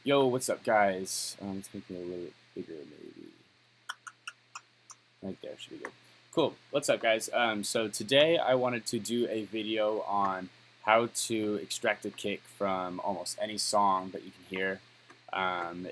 Yo, what's up, guys? Let's make it a little bit bigger, maybe. Right there should be good. Cool. What's up, guys? So today I wanted to do a video on how to extract a kick from almost any song that you can hear.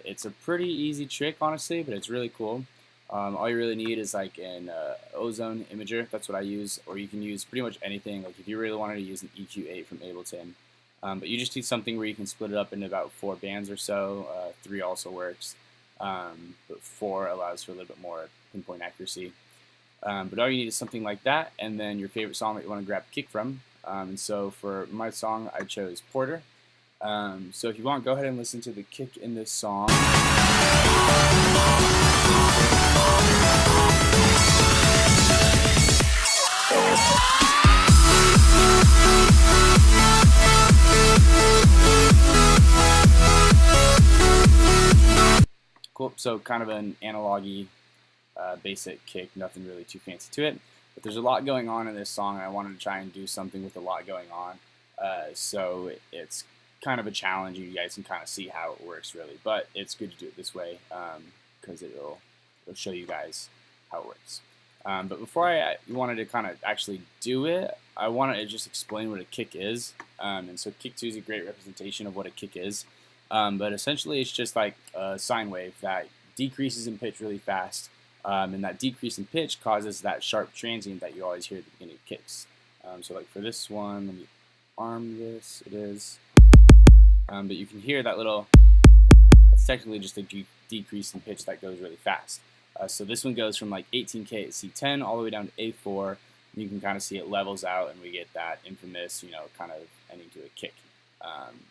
It's a pretty easy trick, honestly, but it's really cool. All you really need is like an Ozone Imager. That's what I use, or you can use pretty much anything. Like if you really wanted to use an EQ8 from Ableton. But you just need something where you can split it up into about 4 bands or so. 3 also works, but 4 allows for a little bit more pinpoint accuracy. But all you need is something like that, and then your favorite song that you want to grab a kick from. And so for my song, I chose Porter. So if you want, go ahead and listen to the kick in this song. Cool. So kind of an analog-y basic kick, nothing really too fancy to it. But there's a lot going on in this song, and I wanted to try and do something with a lot going on. So it's kind of a challenge. You guys can kind of see how it works, really. But it's good to do it this way because it'll show you guys how it works. But before I wanted to kind of actually do it, I wanted to just explain what a kick is. And so kick 2 is a great representation of what a kick is. But essentially, it's just like a sine wave that decreases in pitch really fast. And that decrease in pitch causes that sharp transient that you always hear at the beginning of kicks. So like for this one, let me arm this, it is. But you can hear that little, it's technically just a decrease in pitch that goes really fast. So this one goes from like 18K at C10 all the way down to A4. And you can kind of see it levels out, and we get that infamous, kind of ending to a kick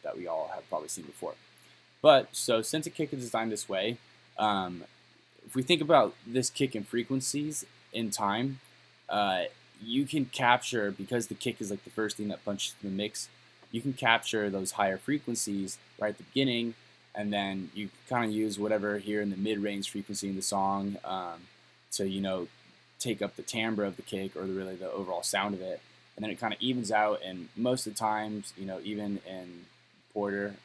that we all have probably seen before. But so since a kick is designed this way, if we think about this kick in frequencies in time, you can capture, because the kick is like the first thing that punches the mix, you can capture those higher frequencies right at the beginning, and then you kind of use whatever here in the mid-range frequency in the song to, take up the timbre of the kick or really the overall sound of it. And then it kind of evens out, and most of the times, even in Porter,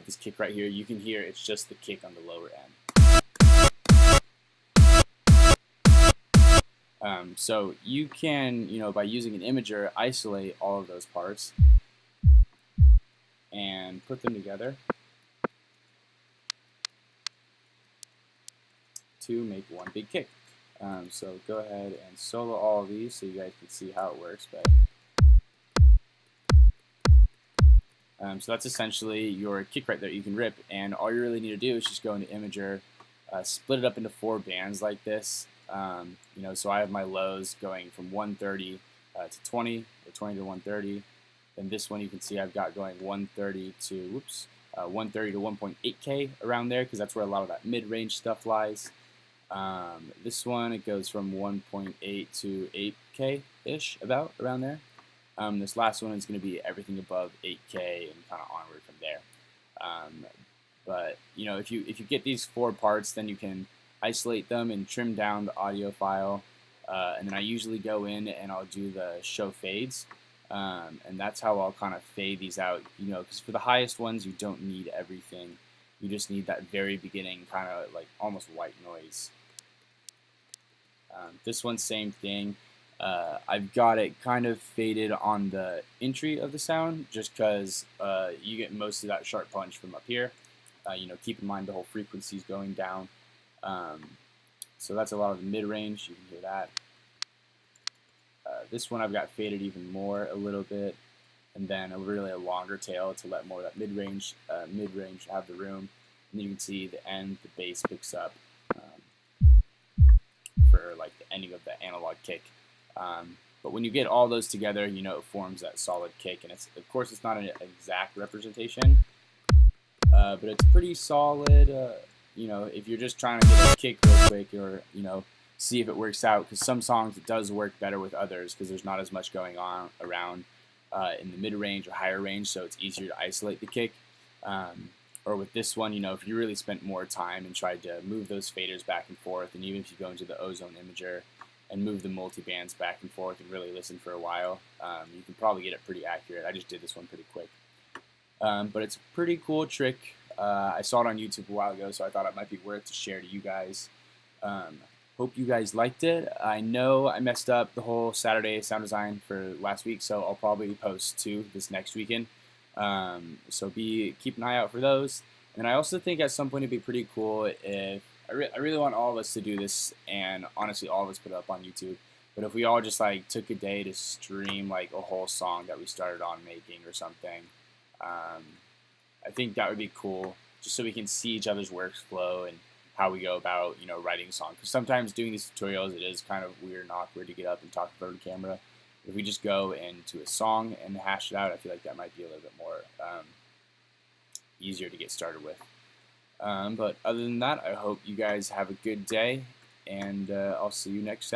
this kick right here, you can hear it's just the kick on the lower end. So you can, by using an imager, isolate all of those parts and put them together to make one big kick. So go ahead and solo all of these so you guys can see how it works. So that's essentially your kick right there. You can rip, and all you really need to do is just go into Imager, split it up into 4 bands like this. So I have my lows going from 130 to 20, or 20 to 130. Then this one you can see I've got going 130 to 130 to 1.8K around there, because that's where a lot of that mid-range stuff lies. This one, it goes from 1.8 to 8K ish, about around there. This last one is going to be everything above 8K and kind of onward from there. But if you get these 4 parts, then you can isolate them and trim down the audio file, and then I usually go in and I'll do the show fades, and that's how I'll kind of fade these out, because for the highest ones you don't need everything, you just need that very beginning kind of like almost white noise. This one, same thing. I've got it kind of faded on the entry of the sound, just because you get most of that sharp punch from up here. Keep in mind the whole frequency is going down. So that's a lot of the mid-range, you can hear that. This one I've got faded even more a little bit, and then really a longer tail to let more of that mid-range have the room. And then you can see the end, the bass picks up for like the ending of the analog kick. But when you get all those together, it forms that solid kick, and of course it's not an exact representation, but it's pretty solid. If you're just trying to get a kick real quick, or see if it works out, because some songs it does work better with others because there's not as much going on around in the mid-range or higher range, so it's easier to isolate the kick. Or with this one, if you really spent more time and tried to move those faders back and forth, and even if you go into the Ozone Imager and move the multi-bands back and forth and really listen for a while, you can probably get it pretty accurate. I just did this one pretty quick. But it's a pretty cool trick. I saw it on YouTube a while ago, so I thought it might be worth to share to you guys. Um, Hope you guys liked it. I know I messed up the whole Saturday sound design for last week, so I'll probably post 2 this next weekend. So keep an eye out for those. And I also think at some point it'd be pretty cool if I really want all of us to do this, and honestly, all of us put it up on YouTube. But if we all just like took a day to stream like a whole song that we started on making or something, I think that would be cool, just so we can see each other's workflow and how we go about writing a song. Because sometimes doing these tutorials, it is kind of weird and awkward to get up and talk in front of the camera. If we just go into a song and hash it out, I feel like that might be a little bit more easier to get started with. But other than that, I hope you guys have a good day, and I'll see you next Saturday.